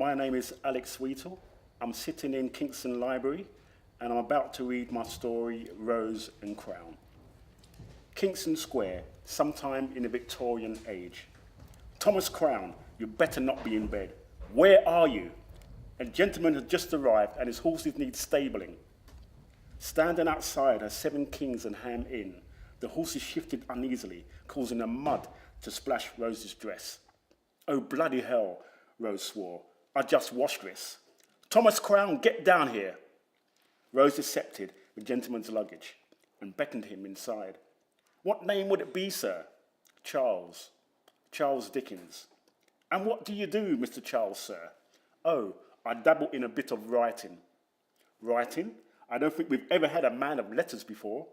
My name is Alex Wheatle. I'm sitting in Kingston Library and I'm about to read my story, Rose and Crown. Kingston Square, sometime in the Victorian age. Thomas Crown, you better not be in bed. Where are you? A gentleman has just arrived and his horses need stabling. Standing outside a Seven Kings and Ham Inn, the horses shifted uneasily, causing the mud to splash Rose's dress. Oh, bloody hell, Rose swore. I just washed this. Thomas Crown, get down here. Rose accepted the gentleman's luggage and beckoned him inside. What name would it be, sir? Charles. Charles Dickens. And what do you do, Mr. Charles, sir? Oh, I dabble in a bit of writing. Writing? I don't think we've ever had a man of letters before.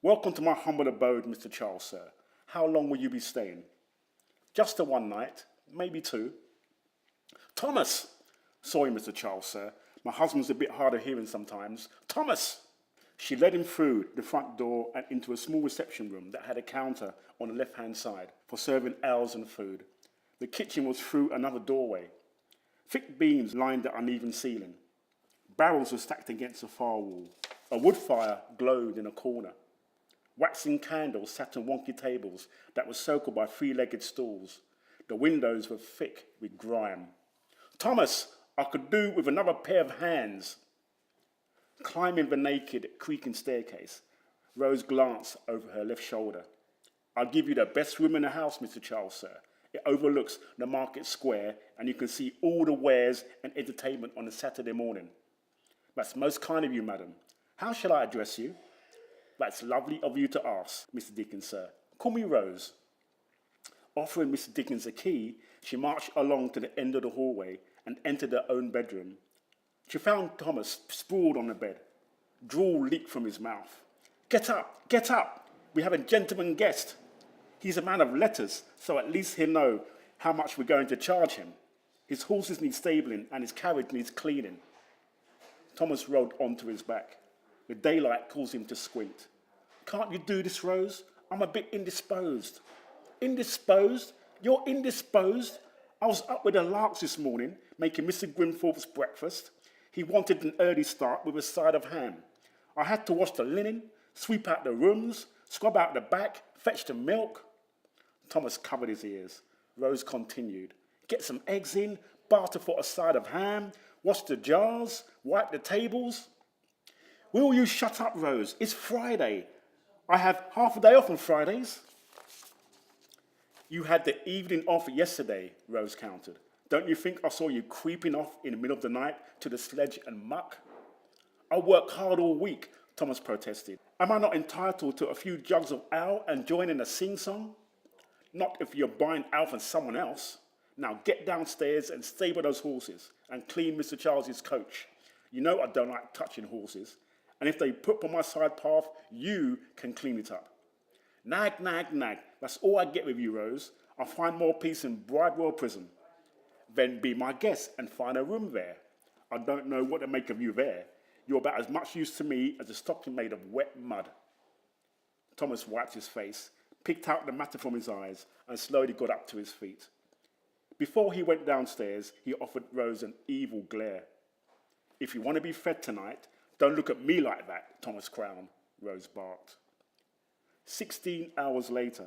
Welcome to my humble abode, Mr. Charles, sir. How long will you be staying? Just a one night, maybe two. Thomas! Sorry, Mr. Charles, sir. My husband's a bit hard of hearing sometimes. Thomas! She led him through the front door and into a small reception room that had a counter on the left-hand side for serving ales and food. The kitchen was through another doorway. Thick beams lined the uneven ceiling. Barrels were stacked against the far wall. A wood fire glowed in a corner. Waxing candles sat on wonky tables that were circled by three-legged stools. The windows were thick with grime. Thomas, I could do with another pair of hands. Climbing the naked, creaking staircase, Rose glanced over her left shoulder. I'll give you the best room in the house, Mr. Charles, sir. It overlooks the market square and you can see all the wares and entertainment on a Saturday morning. That's most kind of you, madam. How shall I address you? That's lovely of you to ask, Mr. Dickens, sir. Call me Rose. Offering Mr. Dickens a key, she marched along to the end of the hallway and entered her own bedroom. She found Thomas sprawled on the bed. Drool leaked from his mouth. Get up, get up. We have a gentleman guest. He's a man of letters, so at least he'll know how much we're going to charge him. His horses need stabling and his carriage needs cleaning. Thomas rode onto his back. The daylight caused him to squint. Can't you do this, Rose? I'm a bit indisposed. Indisposed? You're indisposed? I was up with the larks this morning, making Mr. Grimthorpe's breakfast. He wanted an early start with a side of ham. I had to wash the linen, sweep out the rooms, scrub out the back, fetch the milk. Thomas covered his ears. Rose continued. Get some eggs in, barter for a side of ham, wash the jars, wipe the tables. Will you shut up, Rose? It's Friday. I have half a day off on Fridays. You had the evening off yesterday, Rose countered. Don't you think I saw you creeping off in the middle of the night to the sledge and muck? I work hard all week, Thomas protested. Am I not entitled to a few jugs of ale and join in a sing-song? Not if you're buying ale from someone else. Now get downstairs and stable those horses and clean Mr. Charles's coach. You know I don't like touching horses. And if they put on my side path, you can clean it up. Nag, nag, nag. That's all I get with you, Rose. I'll find more peace in Bridewell Prison. Then be my guest and find a room there. I don't know what to make of you there. You're about as much use to me as a stocking made of wet mud. Thomas wiped his face, picked out the matter from his eyes, and slowly got up to his feet. Before he went downstairs, he offered Rose an evil glare. If you want to be fed tonight, don't look at me like that, Thomas Crown, Rose barked. 16 hours later,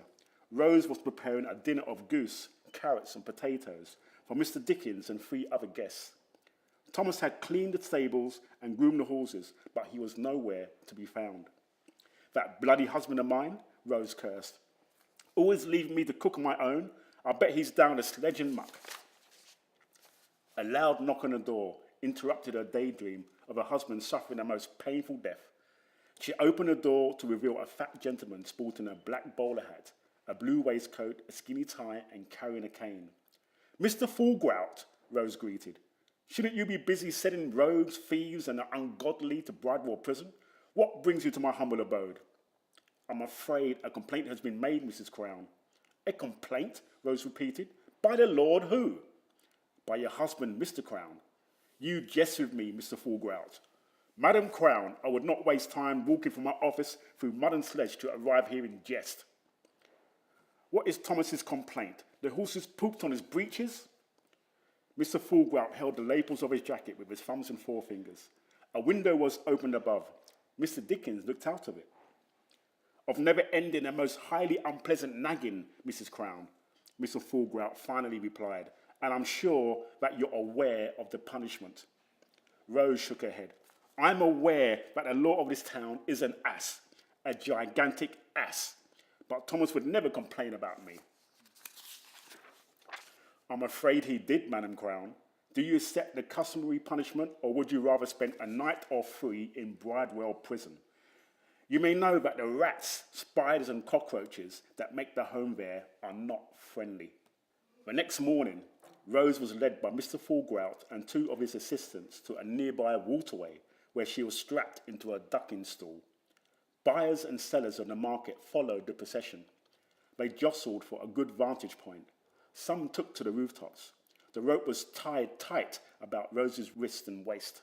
Rose was preparing a dinner of goose, carrots and potatoes for Mr. Dickens and 3 other guests. Thomas had cleaned the stables and groomed the horses, but he was nowhere to be found. That bloody husband of mine, Rose cursed. Always leaving me to cook on my own. I bet he's down the sledge and muck. A loud knock on the door interrupted her daydream of her husband suffering a most painful death. She opened the door to reveal a fat gentleman sporting a black bowler hat, a blue waistcoat, a skinny tie, and carrying a cane. Mr. Fullgrout, Rose greeted. Shouldn't you be busy sending rogues, thieves, and the ungodly to Bridewell Prison? What brings you to my humble abode? I'm afraid a complaint has been made, Mrs. Crown. A complaint? Rose repeated. By the Lord who? By your husband, Mr. Crown. You jest with me, Mr. Fullgrout. Madam Crown, I would not waste time walking from my office through mud and sledge to arrive here in jest. What is Thomas's complaint? The horses pooped on his breeches? Mr. Fullgrout held the lapels of his jacket with his thumbs and forefingers. A window was opened above. Mr. Dickens looked out of it. Of never-ending and most highly unpleasant nagging, Mrs. Crown, Mr. Fullgrout finally replied, and I'm sure that you're aware of the punishment. Rose shook her head. I'm aware that the law of this town is an ass, a gigantic ass, but Thomas would never complain about me. I'm afraid he did, Madam Crown. Do you accept the customary punishment, or would you rather spend a night or three in Bridewell prison? You may know that the rats, spiders and cockroaches that make the home there are not friendly. The next morning, Rose was led by Mr. Fullgrout and two of his assistants to a nearby waterway where she was strapped into a ducking stool. Buyers and sellers on the market followed the procession. They jostled for a good vantage point. Some took to the rooftops. The rope was tied tight about Rose's wrist and waist.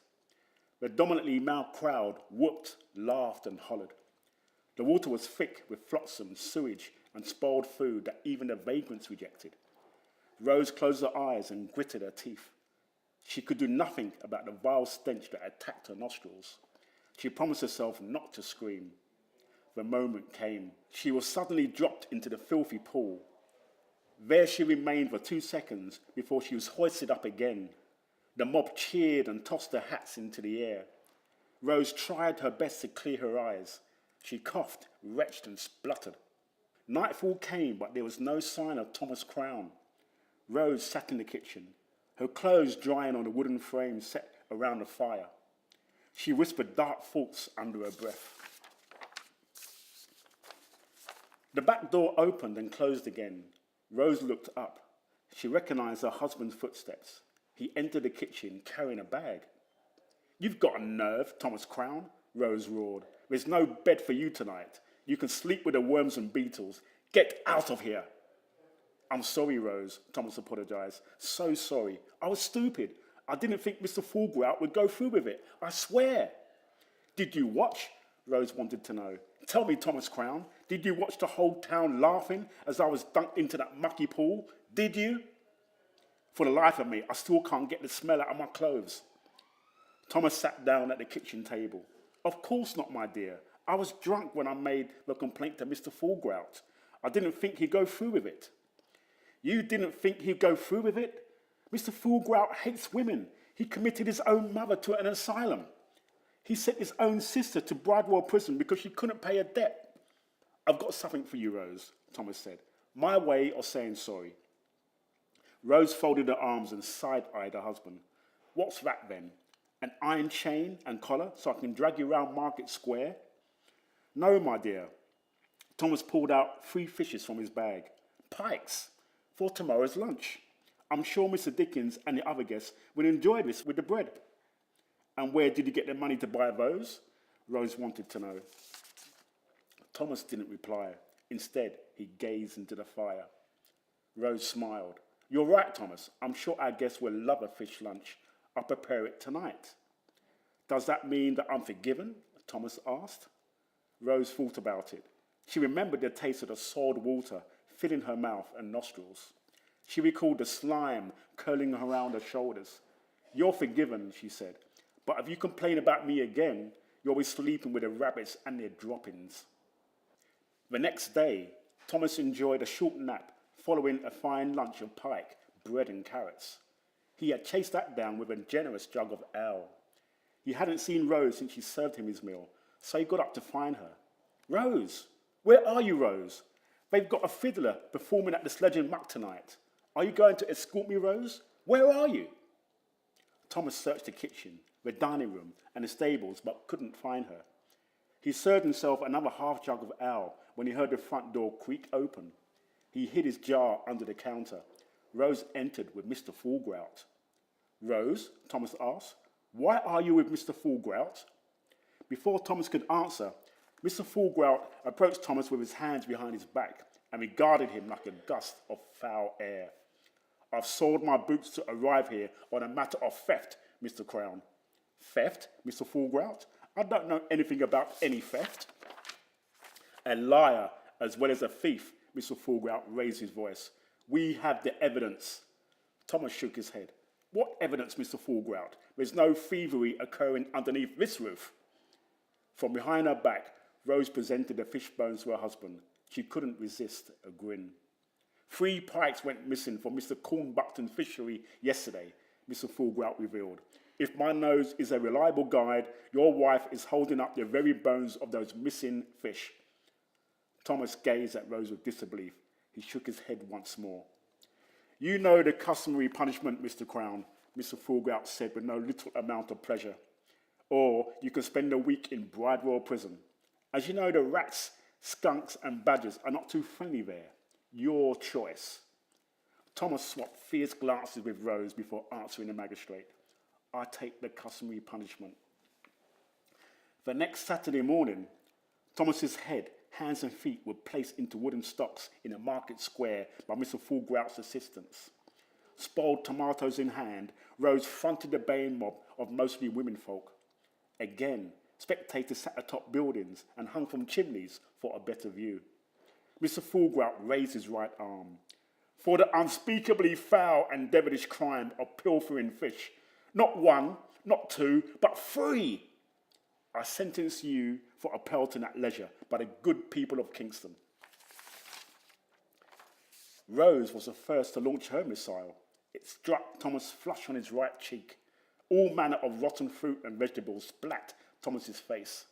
The dominantly male crowd whooped, laughed and hollered. The water was thick with flotsam, sewage and spoiled food that even the vagrants rejected. Rose closed her eyes and gritted her teeth. She could do nothing about the vile stench that attacked her nostrils. She promised herself not to scream. The moment came. She was suddenly dropped into the filthy pool. There she remained for 2 seconds before she was hoisted up again. The mob cheered and tossed their hats into the air. Rose tried her best to clear her eyes. She coughed, retched and spluttered. Nightfall came, but there was no sign of Thomas Crown. Rose sat in the kitchen, her clothes drying on a wooden frame set around the fire. She whispered dark thoughts under her breath. The back door opened and closed again. Rose looked up. She recognized her husband's footsteps. He entered the kitchen carrying a bag. You've got a nerve, Thomas Crown, Rose roared. There's no bed for you tonight. You can sleep with the worms and beetles. Get out of here. I'm sorry, Rose, Thomas apologized. So sorry. I was stupid. I didn't think Mr. Fullgrout would go through with it. I swear. Did you watch? Rose wanted to know. Tell me, Thomas Crown, did you watch the whole town laughing as I was dunked into that mucky pool? Did you? For the life of me, I still can't get the smell out of my clothes. Thomas sat down at the kitchen table. Of course not, my dear. I was drunk when I made the complaint to Mr. Fullgrout. I didn't think he'd go through with it. You didn't think he'd go through with it? Mr. Fullgrout hates women. He committed his own mother to an asylum. He sent his own sister to Bridewell prison because she couldn't pay a debt. I've got something for you, Rose, Thomas said. My way of saying sorry. Rose folded her arms and side-eyed her husband. What's that then? An iron chain and collar so I can drag you round Market Square? No, my dear. Thomas pulled out 3 fishes from his bag. Pikes for tomorrow's lunch. I'm sure Mr. Dickens and the other guests will enjoy this with the bread. And where did you get the money to buy those? Rose wanted to know. Thomas didn't reply. Instead, he gazed into the fire. Rose smiled. You're right, Thomas. I'm sure our guests will love a fish lunch. I'll prepare it tonight. Does that mean that I'm forgiven? Thomas asked. Rose thought about it. She remembered the taste of the salt water filling her mouth and nostrils. She recalled the slime curling around her shoulders. You're forgiven, she said. But if you complain about me again, you'll be sleeping with the rabbits and their droppings. The next day, Thomas enjoyed a short nap following a fine lunch of pike, bread and carrots. He had chased that down with a generous jug of ale. He hadn't seen Rose since she served him his meal, so he got up to find her. Rose! Where are you, Rose? They've got a fiddler performing at the Sledging Muck tonight. Are you going to escort me, Rose? Where are you? Thomas searched the kitchen, the dining room, and the stables, but couldn't find her. He served himself another half jug of ale when he heard the front door creak open. He hid his jar under the counter. Rose entered with Mr. Fullgrout. Rose, Thomas asked, why are you with Mr. Fullgrout? Before Thomas could answer, Mr. Fullgrout approached Thomas with his hands behind his back and regarded him like a gust of foul air. I've sold my boots to arrive here on a matter of theft, Mr. Crown. Theft, Mr. Fullgrout? I don't know anything about any theft. A liar as well as a thief, Mr. Fullgrout raised his voice. We have the evidence. Thomas shook his head. What evidence, Mr. Fool growled? There's no thievery occurring underneath this roof. From behind her back, Rose presented the fish bones to her husband. She couldn't resist a grin. 3 pikes went missing from Mr. Cornbuckton's fishery yesterday, Mr. Fool revealed. If my nose is a reliable guide, your wife is holding up the very bones of those missing fish. Thomas gazed at Rose with disbelief. He shook his head once more. You know the customary punishment, Mr. Crown, Mr. Foolgrout said with no little amount of pleasure. Or you can spend a week in Bridewell Prison. As you know, the rats, skunks and badgers are not too friendly there. Your choice. Thomas swapped fierce glances with Rose before answering the magistrate. I take the customary punishment. The next Saturday morning, Thomas's head, hands and feet were placed into wooden stocks in a market square by Mr. Foolgrout's assistants. Spoiled tomatoes in hand, Rose fronted the baying mob of mostly womenfolk. Again, spectators sat atop buildings and hung from chimneys for a better view. Mr. Foolgrout raised his right arm. For the unspeakably foul and devilish crime of pilfering fish, not 1, not 2, but 3, I sentence you for a pelting at leisure by the good people of Kingston. Rose was the first to launch her missile. It struck Thomas flush on his right cheek. All manner of rotten fruit and vegetables splat Thomas's face.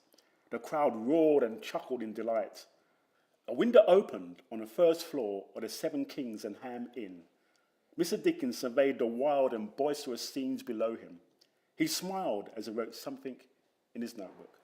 The crowd roared and chuckled in delight. A window opened on the first floor of the 7 Kings and Ham Inn. Mr. Dickens surveyed the wild and boisterous scenes below him. He smiled as he wrote something in his notebook.